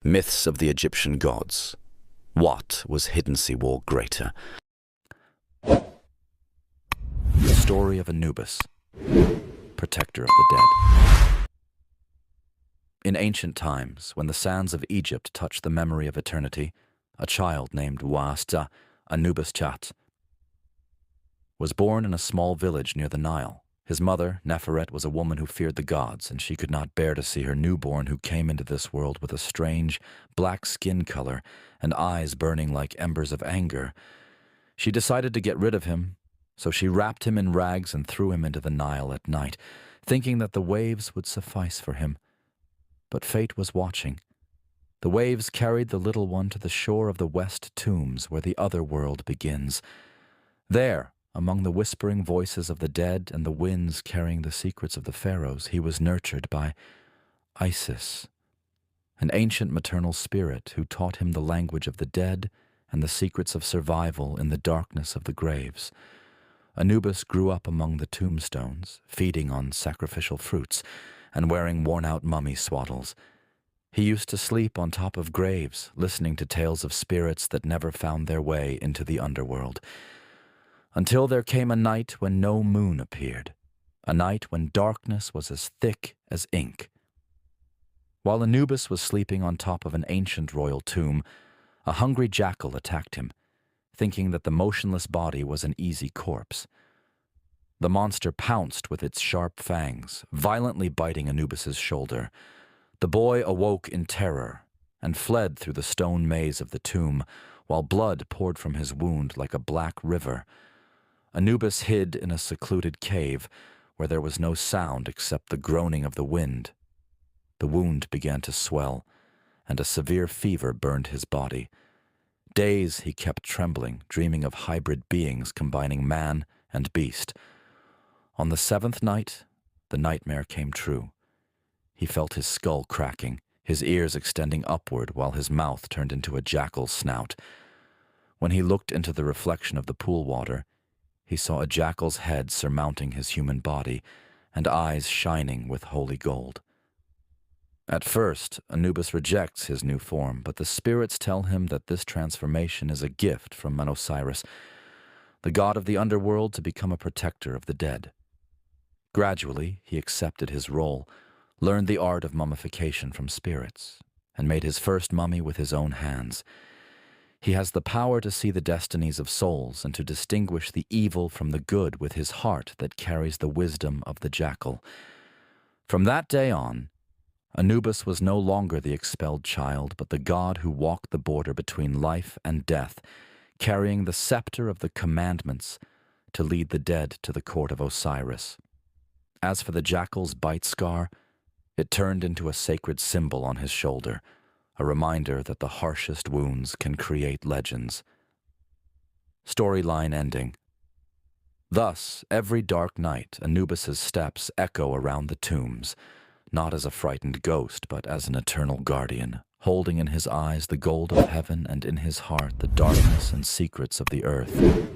Myths of the Egyptian gods. What was hidden sea war greater? The story of Anubis, protector of the dead. In ancient times, when the sands of Egypt touched the memory of eternity, a child named Wasta, Anubis Chat, was born in a small village near the Nile. His mother, Neferet, was a woman who feared the gods, and she could not bear to see her newborn who came into this world with a strange, black skin color and eyes burning like embers of anger. She decided to get rid of him, so she wrapped him in rags and threw him into the Nile at night, thinking that the waves would suffice for him. But fate was watching. The waves carried the little one to the shore of the West Tombs, where the other world begins. There, among the whispering voices of the dead and the winds carrying the secrets of the Pharaohs, he was nurtured by Isis, an ancient maternal spirit who taught him the language of the dead and the secrets of survival in the darkness of the graves. Anubis grew up among the tombstones, feeding on sacrificial fruits and wearing worn-out mummy swaddles. He used to sleep on top of graves, listening to tales of spirits that never found their way into the underworld. Until there came a night when no moon appeared, a night when darkness was as thick as ink. While Anubis was sleeping on top of an ancient royal tomb, a hungry jackal attacked him, thinking that the motionless body was an easy corpse. The monster pounced with its sharp fangs, violently biting Anubis's shoulder. The boy awoke in terror and fled through the stone maze of the tomb, while blood poured from his wound like a black river. Anubis hid in a secluded cave where there was no sound except the groaning of the wind. The wound began to swell, and a severe fever burned his body. Days he kept trembling, dreaming of hybrid beings combining man and beast. On the seventh night, the nightmare came true. He felt his skull cracking, his ears extending upward while his mouth turned into a jackal's snout. When he looked into the reflection of the pool water, he saw a jackal's head surmounting his human body and eyes shining with holy gold. At first, Anubis rejects his new form, but the spirits tell him that this transformation is a gift from Osiris, the god of the underworld, to become a protector of the dead. Gradually, he accepted his role, learned the art of mummification from spirits, and made his first mummy with his own hands. He has the power to see the destinies of souls and to distinguish the evil from the good with his heart that carries the wisdom of the jackal. From that day on, Anubis was no longer the expelled child, but the god who walked the border between life and death, carrying the scepter of the commandments to lead the dead to the court of Osiris. As for the jackal's bite scar, it turned into a sacred symbol on his shoulder, a reminder that the harshest wounds can create legends. Storyline ending. Thus, every dark night, Anubis's steps echo around the tombs, not as a frightened ghost, but as an eternal guardian, holding in his eyes the gold of heaven and in his heart the darkness and secrets of the earth.